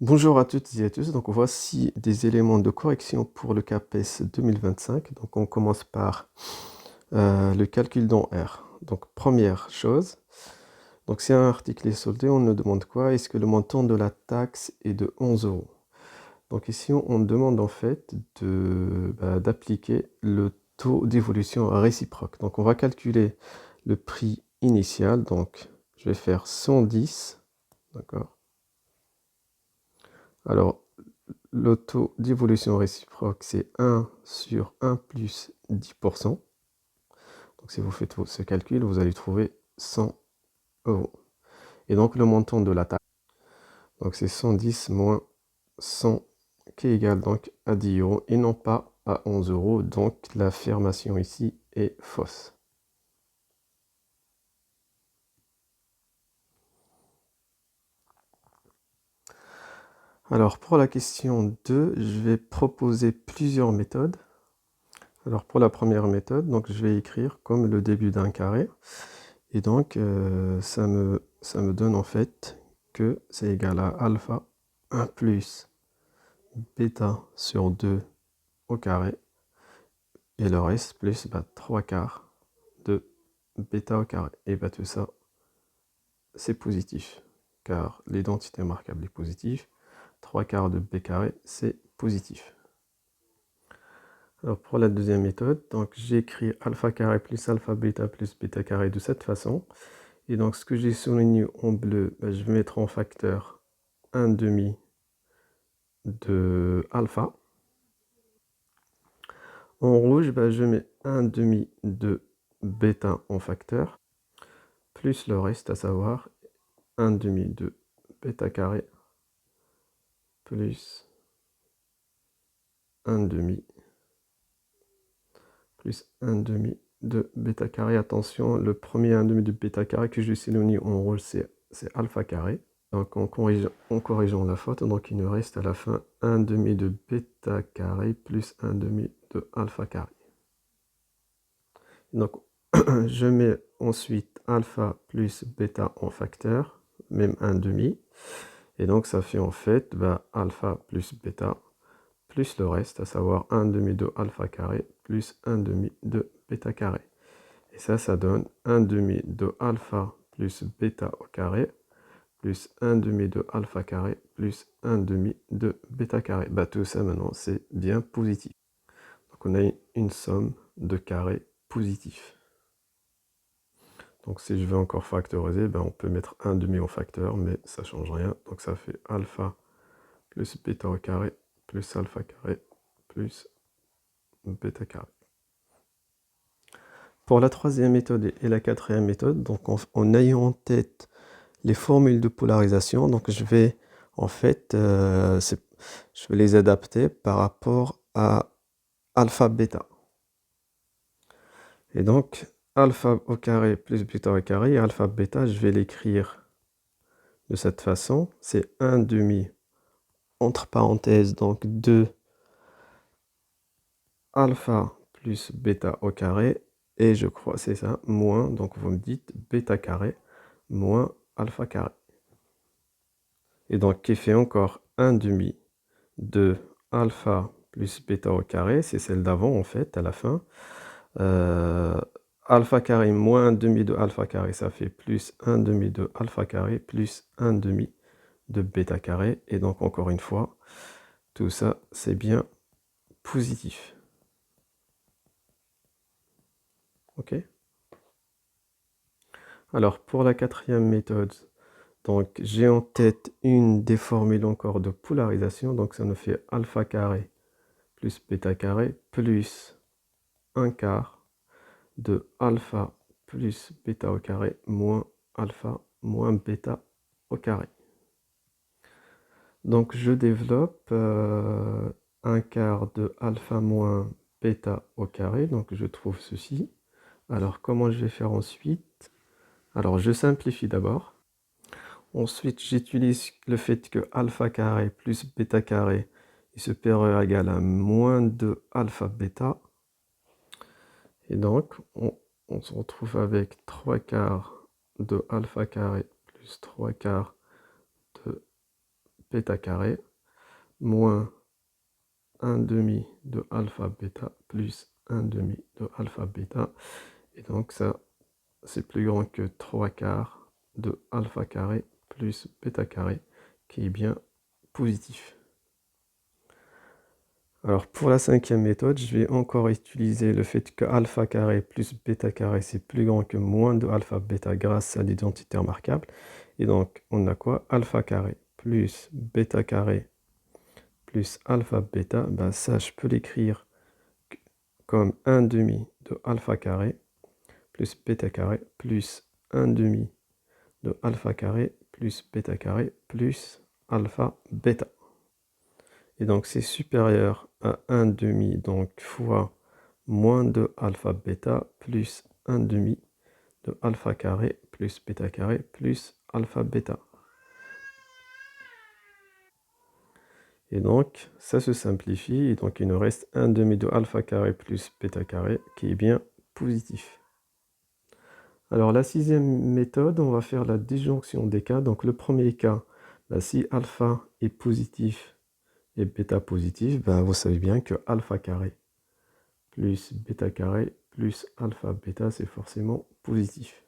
Bonjour à toutes et à tous. Donc voici des éléments de correction pour le CAPES 2025. Donc on commence par le calcul dans R. Donc première chose, donc si un article est soldé, on nous demande quoi? Est-ce que le montant de la taxe est de 11 euros? Donc ici on demande en fait d'appliquer le taux d'évolution réciproque. Donc on va calculer le prix initial. Donc je vais faire 110, d'accord? Alors le taux d'évolution réciproque, c'est 1 sur 1 plus 10%. Donc si vous faites ce calcul, vous allez trouver 100 euros. Et donc le montant de la taxe, donc c'est 110 moins 100 qui est égal donc à 10 euros et non pas à 11 euros. Donc l'affirmation ici est fausse. Alors pour la question 2, je vais proposer plusieurs méthodes. Alors pour la première méthode, donc je vais écrire comme le début d'un carré. Et donc ça me donne en fait que c'est égal à alpha 1 plus bêta sur 2 au carré. Et le reste plus 3 quarts de bêta au carré. Et tout ça, c'est positif. Car l'identité marquable est positive. 3 quarts de b carré, c'est positif. Alors pour la deuxième méthode, donc j'écris alpha carré plus alpha bêta plus bêta carré de cette façon. Et donc ce que j'ai souligné en bleu, je vais mettre en facteur 1 demi de alpha. En rouge, je mets 1 demi de bêta en facteur, plus le reste, à savoir 1 demi de bêta carré, plus 1 demi, plus 1 demi de bêta carré. Attention, le premier 1 demi de bêta carré que je souligne en rouge, c'est alpha carré. Donc en corrigeant la faute, donc il nous reste à la fin 1 demi de bêta carré plus 1 demi de alpha carré. Donc je mets ensuite alpha plus bêta en facteur, même 1 demi. Et donc ça fait en fait alpha plus bêta plus le reste, à savoir 1 demi de alpha carré plus 1 demi de bêta carré. Et ça donne 1 demi de alpha plus bêta au carré plus 1 demi de alpha carré plus 1 demi de bêta carré. Tout ça maintenant c'est bien positif. Donc on a une somme de carrés positifs. Donc si je veux encore factoriser, on peut mettre 1 demi en facteur, mais ça ne change rien. Donc ça fait alpha plus bêta au carré plus alpha carré plus bêta carré. Pour la troisième méthode et la quatrième méthode, donc en ayant en tête les formules de polarisation, donc je vais en fait je vais les adapter par rapport à alpha bêta. Et donc alpha au carré plus bêta au carré, et alpha bêta, je vais l'écrire de cette façon. C'est 1 demi entre parenthèses, donc 2 alpha plus bêta au carré, et je crois c'est ça, moins, donc vous me dites bêta carré moins alpha carré. Et donc qui fait encore 1 demi de alpha plus bêta au carré, c'est celle d'avant en fait, à la fin. Alpha carré moins 1 demi de alpha carré, ça fait plus 1 demi de alpha carré plus 1 demi de bêta carré. Et donc encore une fois, tout ça c'est bien positif. Ok. Alors pour la quatrième méthode, donc j'ai en tête une des formules encore de polarisation, donc ça nous fait alpha carré plus bêta carré plus 1 quart de alpha plus bêta au carré moins alpha moins bêta au carré. Donc je développe 1 quart de alpha moins bêta au carré, donc je trouve ceci. Alors comment je vais faire ensuite? Alors je simplifie d'abord. Ensuite j'utilise le fait que alpha carré plus bêta carré est supérieur ou égal à moins de alpha bêta. Et donc on se retrouve avec 3 quarts de alpha carré plus 3 quarts de bêta carré moins 1 demi de alpha bêta plus 1 demi de alpha bêta. Et donc ça, c'est plus grand que 3 quarts de alpha carré plus bêta carré, qui est bien positif. Alors pour la cinquième méthode, je vais encore utiliser le fait que alpha carré plus bêta carré, c'est plus grand que moins de alpha bêta grâce à l'identité remarquable. Et donc on a quoi? Alpha carré plus bêta carré plus alpha bêta, ben ça je peux l'écrire comme 1 demi de alpha carré plus bêta carré plus 1 demi de alpha carré plus bêta carré plus alpha bêta. Et donc c'est supérieur à 1 demi, donc fois moins de alpha bêta plus 1 demi de alpha carré plus bêta carré plus alpha bêta. Et donc ça se simplifie, et donc il nous reste 1 demi de alpha carré plus bêta carré qui est bien positif. Alors la sixième méthode, on va faire la disjonction des cas. Donc le premier cas, bah, si alpha est positif et bêta positif, bah, vous savez bien que alpha carré plus bêta carré plus alpha bêta, c'est forcément positif.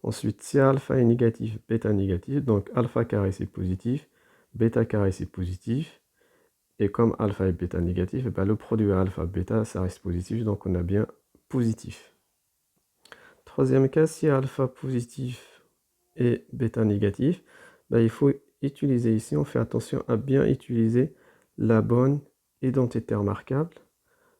Ensuite, si alpha est négatif, bêta négatif, donc alpha carré c'est positif, bêta carré c'est positif, et comme alpha et bêta négatif, bah, le produit alpha bêta ça reste positif, donc on a bien positif. Troisième cas, si alpha positif et bêta négatif, bah, il faut utiliser ici, on fait attention à bien utiliser la bonne identité remarquable.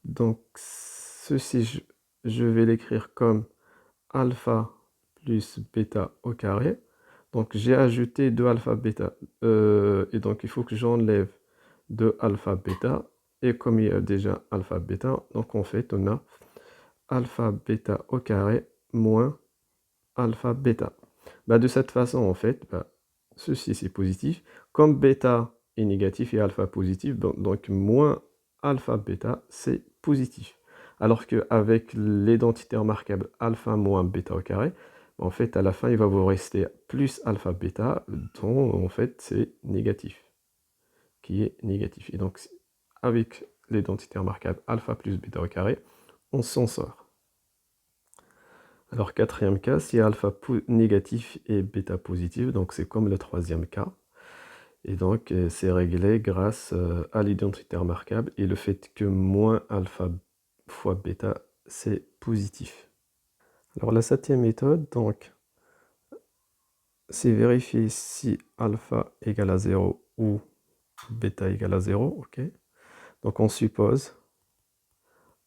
Donc ceci, je vais l'écrire comme alpha plus bêta au carré. Donc j'ai ajouté 2 alpha bêta, et donc il faut que j'enlève 2 alpha bêta, et comme il y a déjà alpha bêta, donc en fait on a alpha bêta au carré moins alpha bêta. Bah, de cette façon en fait, bah, ceci c'est positif, comme bêta est négatif et alpha positif, donc moins alpha bêta c'est positif. Alors qu'avec l'identité remarquable alpha moins bêta au carré, en fait à la fin il va vous rester plus alpha bêta dont en fait c'est négatif, qui est négatif. Et donc avec l'identité remarquable alpha plus bêta au carré, on s'en sort. Alors quatrième cas, si alpha négatif et bêta positif, donc c'est comme le troisième cas. Et donc c'est réglé grâce à l'identité remarquable et le fait que moins alpha fois bêta, c'est positif. Alors la septième méthode, donc, c'est vérifier si alpha égale à 0 ou bêta égale à 0. Ok. Donc on suppose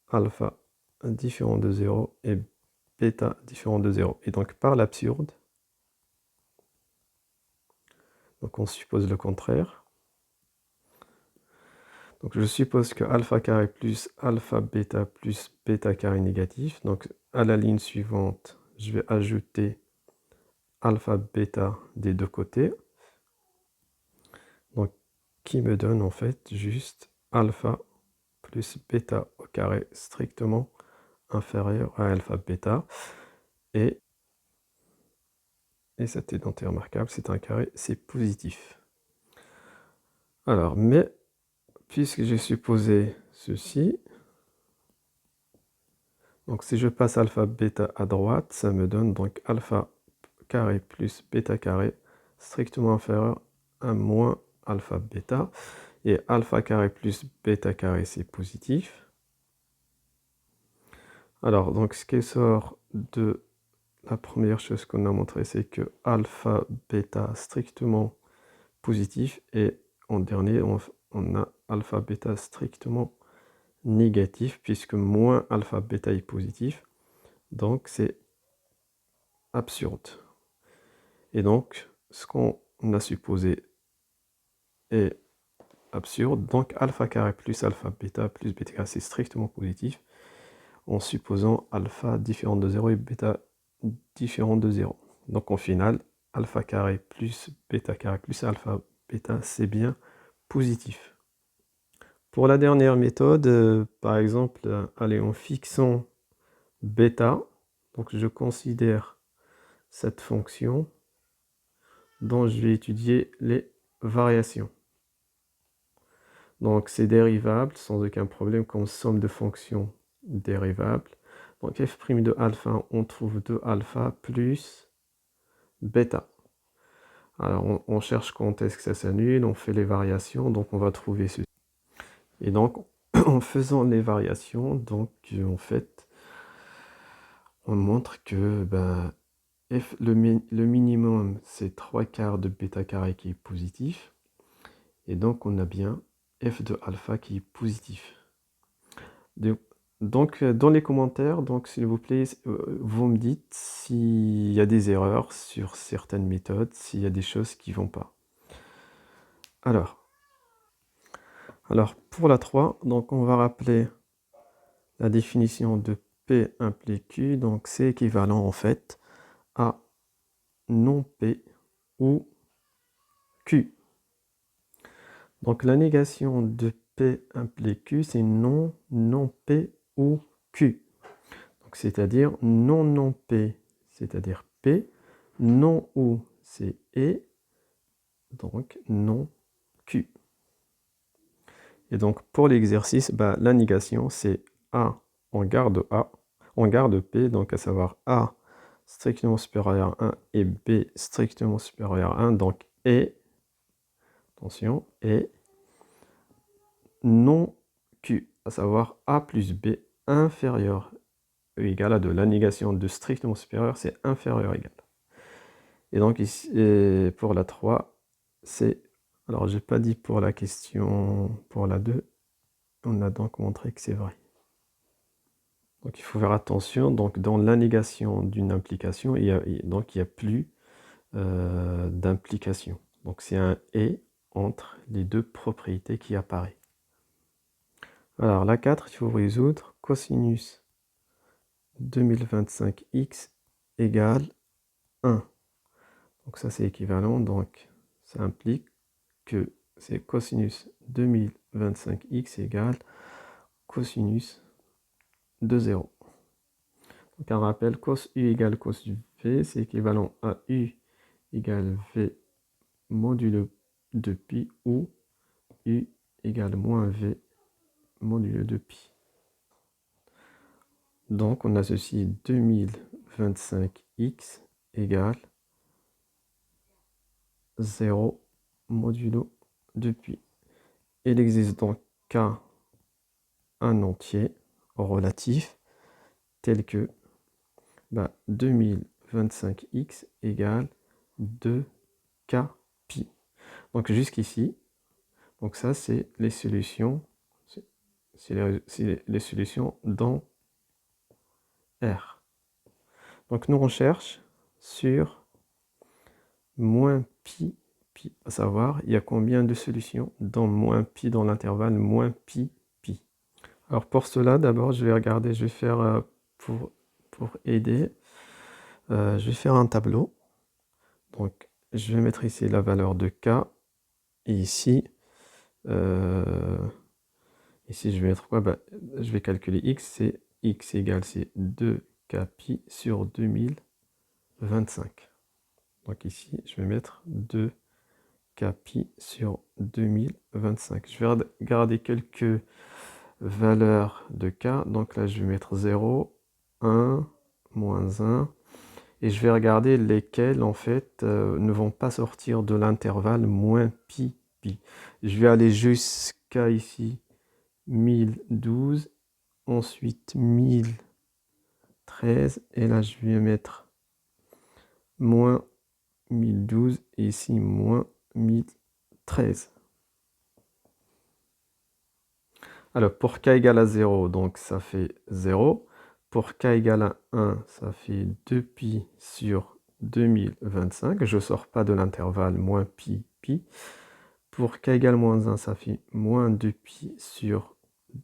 alpha différent de 0 et bêta différent de 0. Et donc par l'absurde, donc on suppose le contraire. Donc je suppose que alpha carré plus alpha bêta plus bêta carré négatif. Donc à la ligne suivante, je vais ajouter alpha bêta des deux côtés. Donc qui me donne en fait juste alpha plus bêta au carré strictement inférieur à alpha bêta. Et cette identité remarquable, c'est un carré, c'est positif. Alors, mais puisque j'ai supposé ceci, donc si je passe alpha bêta à droite, ça me donne donc alpha carré plus bêta carré strictement inférieur à moins alpha bêta. Et alpha carré plus bêta carré, c'est positif. Alors, donc ce qui sort de la première chose qu'on a montré, c'est que alpha bêta strictement positif. Et en dernier, on a alpha bêta strictement négatif, puisque moins alpha bêta est positif. Donc c'est absurde. Et donc, ce qu'on a supposé est absurde. Donc alpha carré plus alpha bêta plus bêta carré, c'est strictement positif, en supposant alpha différent de 0 et bêta différent de 0. Donc en final, alpha carré plus bêta carré plus alpha bêta, c'est bien positif. Pour la dernière méthode, par exemple, allez, en fixant bêta, donc je considère cette fonction dont je vais étudier les variation. Donc c'est dérivable sans aucun problème comme somme de fonctions dérivables. Donc f' de alpha, on trouve 2 alpha plus bêta. Alors on cherche quand est-ce que ça s'annule, on fait les variations, donc on va trouver ceci. Et donc en faisant les variations, donc en fait, on montre que ben, le minimum c'est 3/4 de bêta carré qui est positif. Et donc on a bien f de alpha qui est positif. Donc dans les commentaires, donc s'il vous plaît, vous me dites s'il y a des erreurs sur certaines méthodes, s'il y a des choses qui ne vont pas. Alors pour la 3, donc on va rappeler la définition de P implique Q, donc c'est équivalent en fait à non P ou Q. Donc la négation de P implique Q, c'est non P ou Q. C'est-à-dire non P, c'est-à-dire P, non ou c'est et, donc non Q. Et donc pour l'exercice, bah, la négation c'est A, on garde P, donc à savoir A strictement supérieur à 1 et B strictement supérieur à 1, donc et, attention, et non Q, à savoir A plus B inférieur ou égal à 2. La négation de strictement supérieur, c'est inférieur égal. Et donc ici, pour la 3, c'est... Alors, j'ai pas dit pour la question, pour la 2, on a donc montré que c'est vrai. Donc il faut faire attention, donc dans la négation d'une implication, il n'y a plus d'implication. Donc c'est un « et » entre les deux propriétés qui apparaît. Alors la 4, il faut résoudre cosinus 2025x égale 1. Donc ça c'est équivalent, donc ça implique que c'est cosinus 2025x égale cosinus de 0. Donc un rappel, cos u égale cos v, c'est équivalent à u égale v modulo de pi ou u égale moins v modulo de pi. Donc on associe 2025x égale 0 modulo de pi. Il existe donc K un entier relatif tel que 2025x égale 2k pi. Donc jusqu'ici, donc ça c'est les solutions, les solutions dans R. Donc nous on cherche sur moins pi, à savoir il y a combien de solutions dans moins pi dans l'intervalle moins pi. Alors pour cela, d'abord, je vais regarder, je vais faire, pour aider, je vais faire un tableau. Donc, je vais mettre ici la valeur de k, et ici, je vais mettre quoi? Je vais calculer x, c'est x égale, c'est 2k pi sur 2025. Donc ici, je vais mettre 2k pi sur 2025. Je vais garder quelques valeur de k, donc là je vais mettre 0, 1, moins 1, et je vais regarder lesquels en fait ne vont pas sortir de l'intervalle moins pi, pi. Je vais aller jusqu'à ici 1012, ensuite 1013, et là je vais mettre moins 1012, et ici moins 1013. Alors, pour k égale à 0, donc ça fait 0. Pour k égale à 1, ça fait 2pi sur 2025. Je ne sors pas de l'intervalle moins pi, pi. Pour k égale moins 1, ça fait moins 2pi sur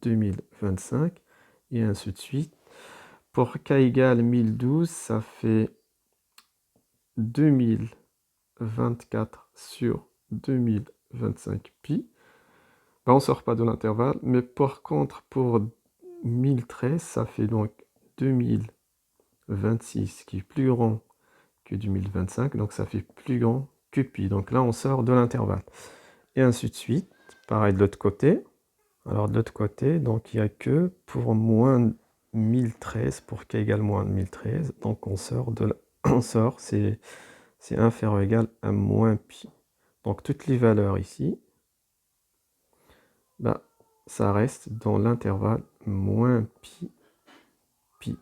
2025. Et ainsi de suite. Pour k égale 1012, ça fait 2024 sur 2025 pi. On ne sort pas de l'intervalle, mais par contre, pour 1013, ça fait donc 2026 qui est plus grand que 2025, donc ça fait plus grand que pi. Donc là, on sort de l'intervalle. Et ainsi de suite. Pareil de l'autre côté. Alors de l'autre côté, donc il n'y a que pour moins 1013, pour k égale moins 1013. Donc on sort de on sort, c'est inférieur ou égal à moins pi. Donc toutes les valeurs ici, bah, ça reste dans l'intervalle moins pi, pi.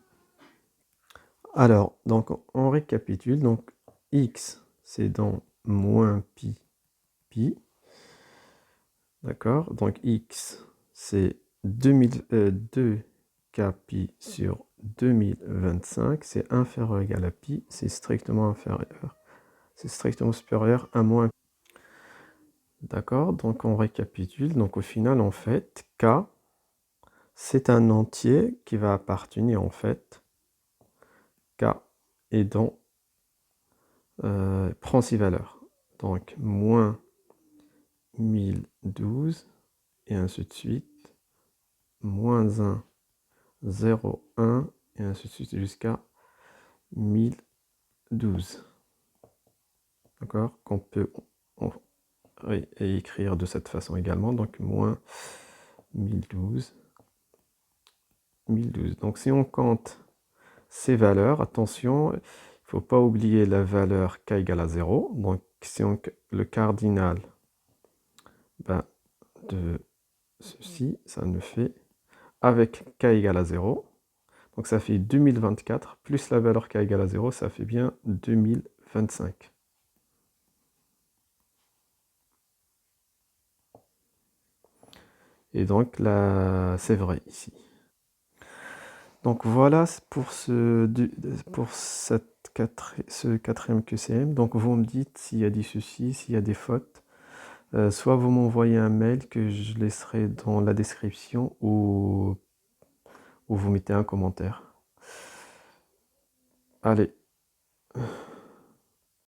Alors, donc on récapitule. Donc x, c'est dans moins pi, pi. D'accord? Donc x, c'est 2k pi sur 2025. C'est inférieur ou égal à pi. C'est strictement inférieur. C'est strictement supérieur à moins pi. D'accord? Donc on récapitule. Donc au final, en fait, k, c'est un entier qui va appartenir, en fait, k est dans, prend 6 valeurs. Donc moins 1012 et ainsi de suite. Moins 1, 0, 1 et ainsi de suite jusqu'à 1012. D'accord? Qu'on peut écrire de cette façon également. Donc moins 1012. 1012. Donc si on compte ces valeurs, attention, il ne faut pas oublier la valeur k égale à 0. Donc si on, le cardinal ben, de ceci, ça nous fait, avec k égale à 0, donc ça fait 2024, plus la valeur k égale à 0, ça fait bien 2025. Et donc là, c'est vrai ici. Donc voilà pour ce quatrième QCM. Donc vous me dites s'il y a des soucis, s'il y a des fautes. Soit vous m'envoyez un mail que je laisserai dans la description ou vous mettez un commentaire. Allez.